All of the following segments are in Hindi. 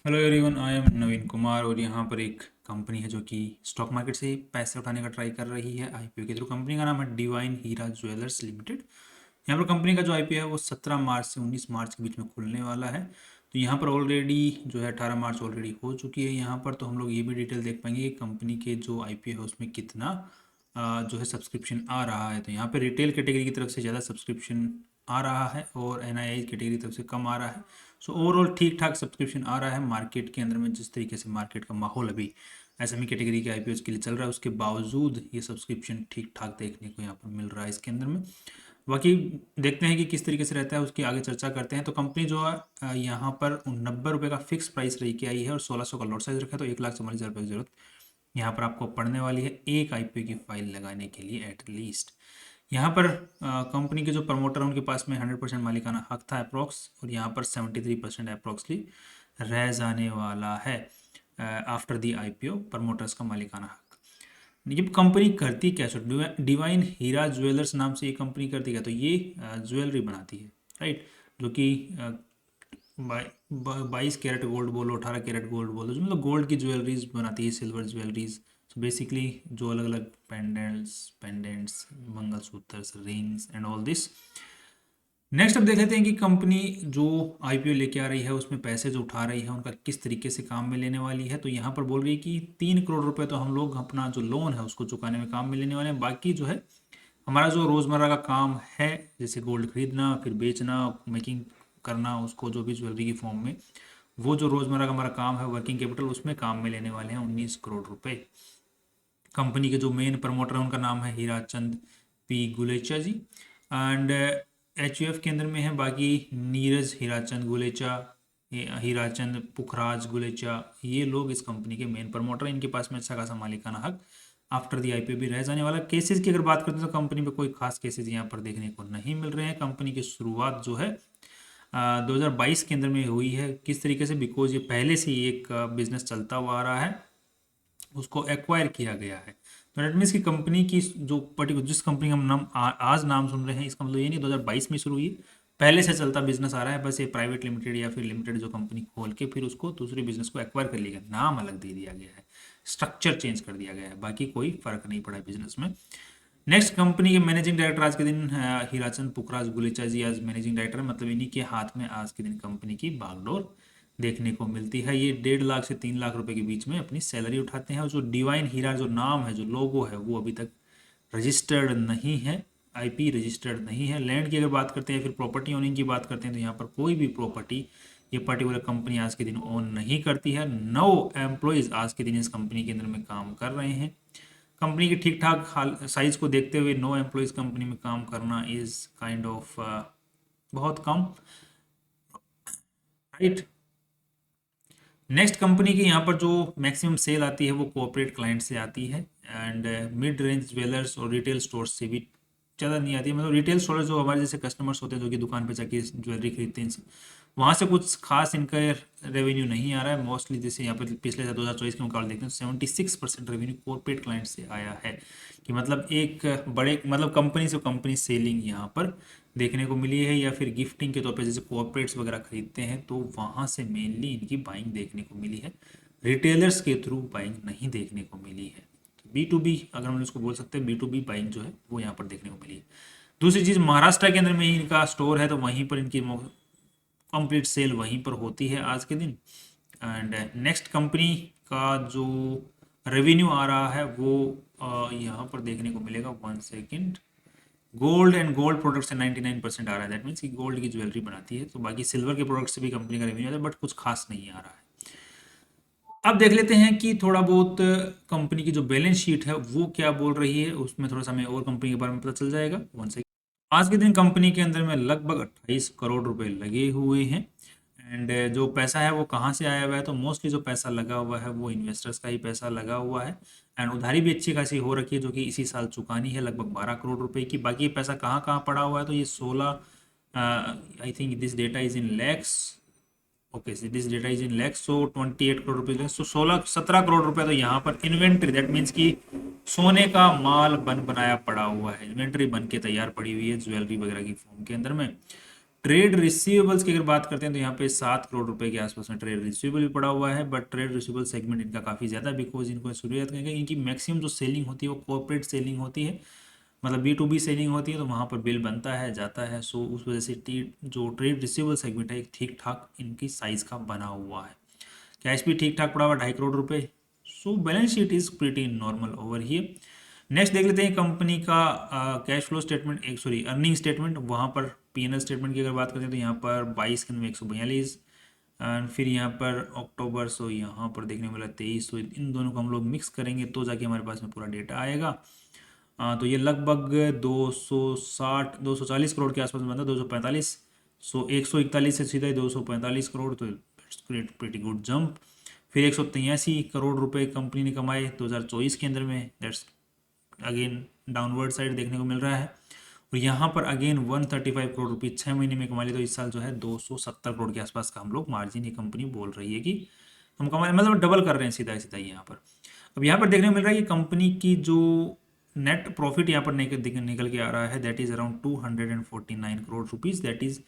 हेलो एवरीवन, आई एम नवीन कुमार और यहाँ पर एक कंपनी है जो कि स्टॉक मार्केट से पैसे उठाने का ट्राई कर रही है आईपीओ के थ्रू। कंपनी का नाम है डिवाइन हीरा ज्वेलर्स लिमिटेड। यहाँ पर कंपनी का जो आईपीओ है वो 17 मार्च से 19 मार्च के बीच में खुलने वाला है। तो यहाँ पर ऑलरेडी जो है 18 मार्च ऑलरेडी हो चुकी है। यहाँ पर तो हम लोग ये भी डिटेल देख पाएंगे कि कंपनी के जो आईपीओ है उसमें कितना जो है सब्सक्रिप्शन आ रहा है। तो यहाँ पर रिटेल कैटेगरी की तरफ से ज़्यादा सब्सक्रिप्शन आ रहा है और एनआईआई कैटेगरी की तरफ से कम आ रहा है। सो ओवरऑल ठीक ठाक सब्सक्रिप्शन आ रहा है मार्केट के अंदर में। जिस तरीके से मार्केट का माहौल अभी एसएमई कैटेगरी के आईपीओ के लिए चल रहा है, उसके बावजूद ये सब्सक्रिप्शन ठीक ठाक देखने को यहाँ पर मिल रहा है इसके अंदर में। बाकी देखते हैं कि किस तरीके से रहता है, उसकी आगे चर्चा करते हैं। तो कंपनी जो है यहाँ पर 90 रुपये का फिक्स प्राइस रही के आई है और 1600 का लॉट साइज रखा है। तो 1,44,000 रुपये की जरूरत यहाँ पर आपको पड़ने वाली है एक आईपीओ की फाइल लगाने के लिए एटलीस्ट। यहाँ पर कंपनी के जो प्रमोटर हैं उनके पास में 100% मालिकाना हक था अप्रोक्स, और यहाँ पर 73% अप्रोक्सली रह जाने वाला है आफ्टर दी आईपीओ प्रमोटर्स का मालिकाना हक। ये कंपनी करती क्या? सो डिवाइन हीरा ज्वेलर्स नाम से ये कंपनी करती क्या? तो ये ज्वेलरी बनाती है, राइट। जो कि 22 कैरेट गोल्ड बोलो, 18 कैरेट गोल्ड बोलो, जो मतलब गोल्ड की ज्वेलरीज बनाती है, सिल्वर ज्वेलरीज। सो बेसिकली जो अलग अलग pendants, mangalsutra, rings and all this. Next अब देख लेते हैं कि कंपनी जो आईपीओ लेके आ रही है उसमें पैसे जो उठा रही है उनका किस तरीके से काम में लेने वाली है। तो यहाँ पर बोल रही है कि 3 करोड़ रुपए तो हम लोग अपना जो लोन है उसको चुकाने में काम में लेने वाले हैं। बाकी जो है हमारा जो रोज़मर्रा का काम है, जैसे गोल्ड खरीदना, फिर बेचना, मेकिंग करना उसको, जो भी ज्वेलरी की फॉर्म में, वो जो रोज़मर्रा का हमारा काम है वर्किंग कैपिटल, उसमें काम में लेने वाले हैं 19 करोड़ रुपए। कंपनी के जो मेन प्रमोटर हैं उनका नाम है Hirachand P Gulecha ji, and H के अंदर में है बाकी नीरज हीराचंद गुलेचा, हीराचंद पुखराज गुलेचा। ये लोग इस कंपनी के मेन प्रमोटर हैं। इनके पास में अच्छा खासा मालिकाना हक आफ्टर दी आईपीओ भी रह जाने वाला। केसेस की अगर बात करते हैं तो कंपनी पे कोई खास केसेस यहाँ पर देखने को नहीं मिल रहे हैं। कंपनी की शुरुआत जो है 2022 के अंदर में हुई है। किस तरीके से? बिकॉज ये पहले से ही एक बिजनेस चलता हुआ आ रहा है, उसको एक्वायर किया गया है। तो डेट मीन्स की कंपनी की जो पर्टिकुलर जिस कंपनी का हम आज नाम सुन रहे हैं, इसका मतलब ये नहीं 2022 में शुरू हुई, पहले से चलता बिजनेस आ रहा है। बस ये प्राइवेट लिमिटेड या फिर लिमिटेड जो कंपनी खोल के फिर उसको दूसरे बिजनेस को एक्वायर कर लिया गया, नाम अलग दे दिया गया है, स्ट्रक्चर चेंज कर दिया गया है, बाकी कोई फर्क नहीं पड़ा है बिजनेस में। नेक्स्ट, कंपनी के मैनेजिंग डायरेक्टर आज के दिन हीराचंद पुखराज गुलेचा जी आज मैनेजिंग डायरेक्टर, मतलब इन्हीं के हाथ में आज के दिन कंपनी की बागडोर देखने को मिलती है। ये 1.5 लाख से 3 लाख रुपए के बीच में अपनी सैलरी उठाते हैं। और जो डिवाइन हीरा जो नाम है, जो लोगो है, वो अभी तक रजिस्टर्ड नहीं है, आईपी रजिस्टर्ड नहीं है। लैंड की अगर बात करते हैं, फिर प्रॉपर्टी ओनिंग की बात करते हैं, तो यहाँ पर कोई भी प्रॉपर्टी ये पर्टिकुलर कंपनी आज के दिन ओन नहीं करती है। 9 एम्प्लॉयज़ आज के दिन इस कंपनी के अंदर में काम कर रहे हैं। कंपनी की ठीक ठाक हाल साइज को देखते हुए 9 एम्प्लॉयज़ कंपनी में काम करना इज़ काइंड ऑफ बहुत कम, राइट। नेक्स्ट, कंपनी की यहाँ पर जो मैक्सिमम सेल आती है वो कॉर्पोरेट क्लाइंट से आती है, एंड मिड रेंज ज्वेलर्स और रिटेल स्टोर्स से भी ज़्यादा नहीं आती है। मतलब रिटेल स्टोर्स जो हमारे जैसे कस्टमर्स होते हैं जो कि दुकान पे जाके ज्वेलरी खरीदते हैं, वहाँ से कुछ खास इनका रेवेन्यू नहीं आ रहा है। मोस्टली जैसे यहाँ पर पिछले 2024 के मुकाबले देखते हैं 76% रेवेन्यू कॉर्पोरेट क्लाइंट से आया है। कि मतलब एक बड़े मतलब कंपनी से कंपनी सेलिंग यहाँ पर देखने को मिली है, या फिर गिफ्टिंग के तौर पे जैसे कॉर्पोरेट्स वगैरह खरीदते हैं तो वहाँ से मेनली इनकी बाइंग देखने को मिली है। रिटेलर्स के थ्रू बाइंग नहीं देखने को मिली है। बी टू बी अगर हम इसको बोल सकते हैं, बी टू बी बाइंग जो है वो यहाँ पर देखने को मिली है। दूसरी चीज़, महाराष्ट्र के अंदर में ही इनका स्टोर है, तो वहीं पर इनकी कंप्लीट सेल वहीं पर होती है आज के दिन। एंड नेक्स्ट, कंपनी का जो रेवेन्यू आ रहा है वो यहाँ पर देखने को मिलेगा, 1 second. Gold and gold product से 99% आ रहा है। दैट मीन्स कि गोल्ड की ज्वेलरी बनाती है। तो बाकी सिल्वर के प्रोडक्ट से भी कंपनी का रेवेन्यू आता है, बट कुछ खास नहीं आ रहा है। अब देख लेते हैं कि थोड़ा बहुत कंपनी की जो बैलेंस शीट है वो क्या बोल रही है। उसमें थोड़ा सा हमें और कंपनी के बारे में पता चल जाएगा। 1 सेकेंड। आज के दिन कंपनी के अंदर में लगभग 28 करोड़ रुपए लगे हुए हैं। एंड जो पैसा है वो कहाँ से आया हुआ है? तो मोस्टली जो पैसा लगा हुआ है वो इन्वेस्टर्स का ही पैसा लगा हुआ है। एंड उधारी भी अच्छी खासी हो रखी है जो कि इसी साल चुकानी है, लगभग 12 करोड़ रुपए की। बाकी पैसा कहाँ कहाँ पड़ा हुआ है? तो ये 16, I think this data is in lakhs. Okay, this data is in lakhs. So 28 crore रुपए, सो 17 करोड़ रुपए तो यहाँ पर इन्वेंट्री, दैट मीन्स कि सोने का माल बन बनाया पड़ा हुआ है, इन्वेंट्री बन के तैयार पड़ी हुई है ज्वेलरी वगैरह की फॉर्म के अंदर में। ट्रेड रिसीवेबल्स की अगर बात करते हैं तो यहाँ पे 7 करोड़ रुपए के आसपास में ट्रेड रिसीवेबल भी पड़ा हुआ है, बट ट्रेड रिसीवेबल सेगमेंट इनका काफ़ी ज़्यादा बिकॉज इनको शुरुआत करेंगे इनकी मैक्सिमम जो सेलिंग होती है वो कॉर्पोरेट सेलिंग होती है, मतलब B2B सेलिंग होती है, तो वहाँ पर बिल बनता है जाता है। सो उस वजह से जो ट्रेड रिसीवेबल सेगमेंट है एक ठीक ठाक इनकी साइज़ का बना हुआ है। कैश भी ठीक ठाक पड़ा हुआ 2.5 करोड़ रुपए। So balance sheet is pretty normal over here. Next देख लेते हैं कंपनी का कैश फ्लो स्टेटमेंट, एक सॉरी अर्निंग स्टेटमेंट। वहाँ पर P&L स्टेटमेंट की अगर बात करते हैं तो यहाँ पर 22 के 142 एंड फिर यहाँ पर अक्टूबर, सो यहाँ पर देखने को मिला 23। तो इन दोनों को हम लोग मिक्स करेंगे तो जाके हमारे पास में पूरा डेटा आएगा। तो ये लगभग 240 करोड़ के आसपास में बनता है, 245। सो 141 से सीधा ही 245 करोड़, तो it's great pretty good jump. फिर 183 करोड़ रुपए कंपनी ने कमाए 2024 के अंदर में, दैट्स अगेन डाउनवर्ड साइड देखने को मिल रहा है। और यहाँ पर अगेन 135 करोड़ रुपये 6 महीने में कमा लिए, तो इस साल जो है 270 करोड़ के आसपास का हम लोग मार्जिन ये कंपनी बोल रही है कि हम कमा, मतलब डबल कर रहे हैं सीधा सीधा यहाँ पर। अब यहाँ पर देखने को मिल रहा है कि कंपनी की जो नेट प्रॉफिट यहाँ पर निकल के आ रहा है that is around 249 crore rupees, that is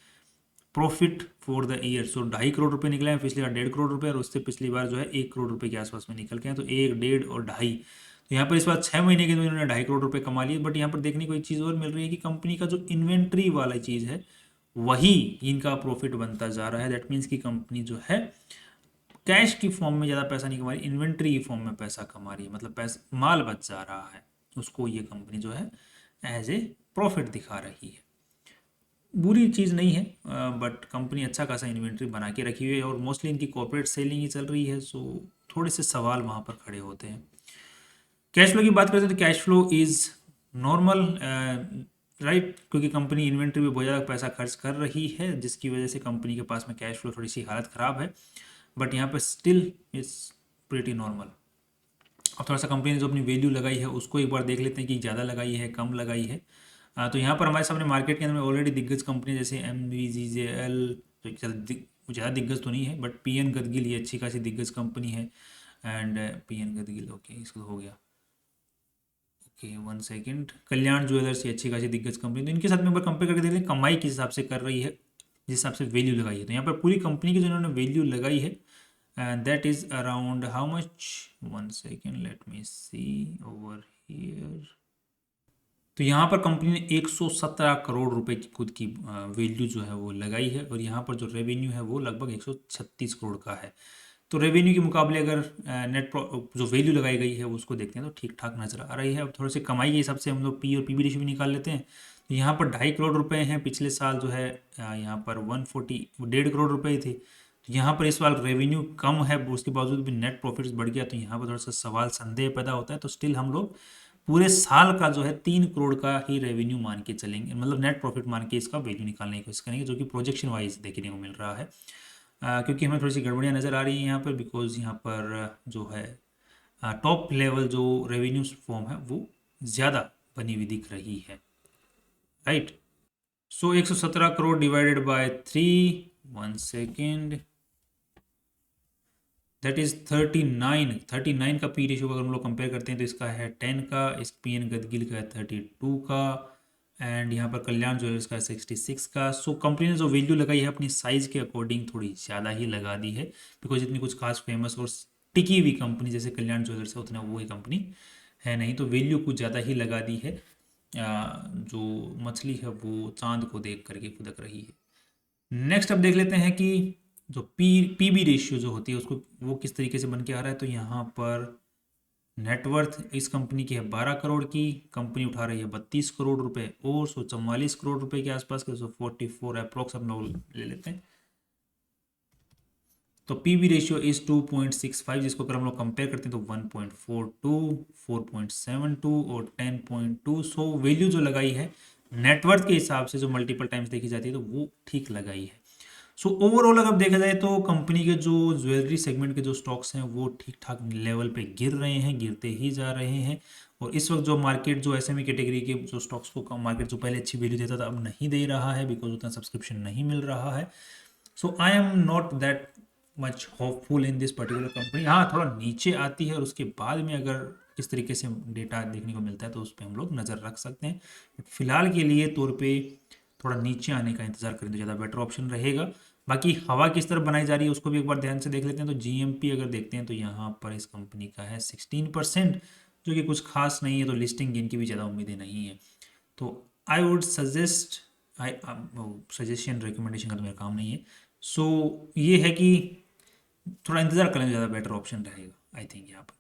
profit for the year. So 2.5 crore रुपए निकले हैं, पिछली बार 1.5 करोड़ रुपए, और उससे पिछली बार जो है 1 करोड़ रुपए के आसपास में निकल के हैं। तो 1, 1.5 और 2.5, तो यहाँ पर इस बार 6 महीने के अंदर इन्होंने 2.5 करोड़ रुपए कमा लिए। बट यहाँ पर देखने को एक चीज़ और मिल रही है कि कंपनी का जो इन्वेंट्री वाला चीज़ है वही इनका प्रॉफिट बनता जा रहा है। दैट मीन्स की कंपनी जो है कैश की फॉर्म में ज़्यादा पैसा नहीं कमा रही, इन्वेंट्री की फॉर्म में पैसा कमा रही है, मतलब पैसा माल बच जा रहा है, उसको ये कंपनी जो है एज ए प्रॉफिट दिखा रही है। बुरी चीज़ नहीं है, बट कंपनी अच्छा खासा इन्वेंट्री बना के रखी हुई है और मोस्टली इनकी कॉर्पोरेट सेलिंग ही चल रही है। सो थोड़े से सवाल वहाँ पर खड़े होते हैं। कैश फ्लो की बात करते हैं तो cash flow is normal, right, क्योंकि कंपनी इन्वेंट्री में बहुत ज़्यादा पैसा खर्च कर रही है जिसकी वजह से कंपनी के पास में कैश फ्लो थोड़ी सी हालत ख़राब है, बट यहाँ पर स्टिल इज़ प्रीटी नॉर्मल। अब थोड़ा सा कंपनी ने जो अपनी वैल्यू लगाई है उसको एक बार देख लेते हैं कि ज़्यादा लगाई है कम लगाई है। तो यहाँ पर हमारे सामने मार्केट के अंदर में ऑलरेडी दिग्गज कंपनी जैसे MVGL, तो ज़्यादा दिग्गज तो नहीं है, बट PN गदगिल ये अच्छी खासी दिग्गज कंपनी है। एंड PN गदगिल, ओके इसका हो गया, ओके 1 सेकेंड, कल्याण ज्वेलर्स ये अच्छी खासी दिग्गज कंपनी। तो इनके साथ में एक बार कंपेयर करके देखते हैं कमाई किस हिसाब से कर रही है, जिस हिसाब से वैल्यू लगाई है। तो यहाँ पर पूरी कंपनी की जो इन्होंने वैल्यू लगाई है and that is around how much, 1 second let me see over here। तो यहाँ पर कंपनी ने 117 करोड़ रुपए की खुद की वैल्यू जो है वो लगाई है, और यहाँ पर जो रेवेन्यू है वो लगभग 136 करोड़ का है। तो रेवेन्यू के मुकाबले अगर जो वैल्यू लगाई गई है उसको देखते हैं तो ठीक ठाक नजर आ रही है। अब थोड़े से कमाई के हिसाब से हम लोग P और PB रेशियो भी निकाल लेते हैं। तो यहाँ पर 2.5 करोड़ रुपए हैं, पिछले साल जो है यहाँ पर 1.5 करोड़ रुपए थे। तो यहाँ पर इस बार रेवेन्यू कम है, उसके बावजूद भी नेट प्रॉफिट्स बढ़ गया, तो यहाँ पर थोड़ा सा सवाल संदेह पैदा होता है। तो स्टिल हम लोग पूरे साल का जो है 3 करोड़ का ही रेवेन्यू मान के चलेंगे, मतलब नेट प्रॉफिट मान के इसका वैल्यू निकालने की कोशिश करेंगे, जो कि प्रोजेक्शन वाइज देखने को मिल रहा है। क्योंकि हमें थोड़ी सी गड़बड़ियाँ नज़र आ रही हैं यहाँ पर, बिकॉज यहाँ पर जो है टॉप लेवल जो रेवेन्यू फॉर्म है वो ज़्यादा बनी हुई दिख रही है, right. So 117 crore divided by 3, 1 second, that is 39 का P रेशियो अगर हम लोग कंपेयर करते हैं तो इसका है 10 का, इस PN गदगिल का है 32 का, एंड यहाँ पर कल्याण ज्वेलर्स का 66 का। सो कंपनी ने जो वैल्यू लगाई है अपनी साइज़ के अकॉर्डिंग थोड़ी ज़्यादा ही लगा दी है, बिकॉज इतनी कुछ खास फेमस और टिकी हुई कंपनी जैसे कल्याण ज्वेलर्स है उतना वो ही कंपनी है नहीं, तो वैल्यू कुछ ज़्यादा ही लगा दी है। जो मछली है वो चांद को देख करके फुदक रही है। नेक्स्ट अब देख लेते हैं कि जो PB रेशियो जो होती है उसको वो किस तरीके से बन के आ रहा है। तो यहाँ पर नेटवर्थ इस कंपनी की है 12 करोड़ की, कंपनी उठा रही है 32 करोड़ रुपए, और 144 करोड़ रुपए के आसपास के 144 अप्रोक्स हम लोग ले लेते हैं। तो PB रेशियो इज 2.65, जिसको अगर हम लोग कंपेयर करते हैं तो 1.42, 4.72 और 10.2। सो वैल्यू जो लगाई है नेटवर्थ के हिसाब से जो मल्टीपल टाइम्स देखी जाती है तो वो ठीक लगाई है। सो ओवरऑल अगर देखा जाए तो कंपनी के जो ज्वेलरी सेगमेंट के जो स्टॉक्स हैं वो ठीक ठाक लेवल पे गिर रहे हैं, गिरते ही जा रहे हैं। और इस वक्त जो मार्केट जो SME कैटेगरी के जो स्टॉक्स को मार्केट जो पहले अच्छी वैल्यू देता था अब नहीं दे रहा है, बिकॉज उतना सब्सक्रिप्शन नहीं मिल रहा है। So I am not that much hopeful in this particular company. हाँ, थोड़ा नीचे आती है और उसके बाद में अगर किस तरीके से डेटा देखने को मिलता है तो उस पर हम लोग नज़र रख सकते हैं। बट फिलहाल के लिए तौर पे थोड़ा नीचे आने का इंतजार करें तो ज़्यादा बेटर ऑप्शन रहेगा। बाकी हवा किस तरफ बनाई जा रही है उसको भी एक बार ध्यान से देख लेते हैं। तो जीएमपी अगर देखते हैं तो यहाँ पर इस कंपनी का है 16%, जो कि कुछ खास नहीं है, तो लिस्टिंग गेन की भी ज़्यादा उम्मीदें नहीं है। तो I would suggest, I suggestion recommendation का तो मेरा काम नहीं है। सो ये है कि थोड़ा इंतजार करें, ज़्यादा बेटर ऑप्शन रहेगा आई थिंक यहाँ पर।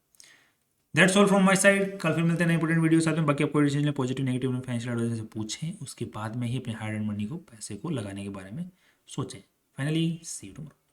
That's all from my side. कल फिर मिलते हैं नए इंपॉर्टेंट वीडियो साथ में। बाकी आपको डिसीजन पॉजिटिव नेगेटिव में फाइनेंशियल एडवाइजर से पूछें, उसके बाद में ही अपने हार्ड एंड मनी को, पैसे को लगाने के बारे में सोचें। Finally see you tomorrow.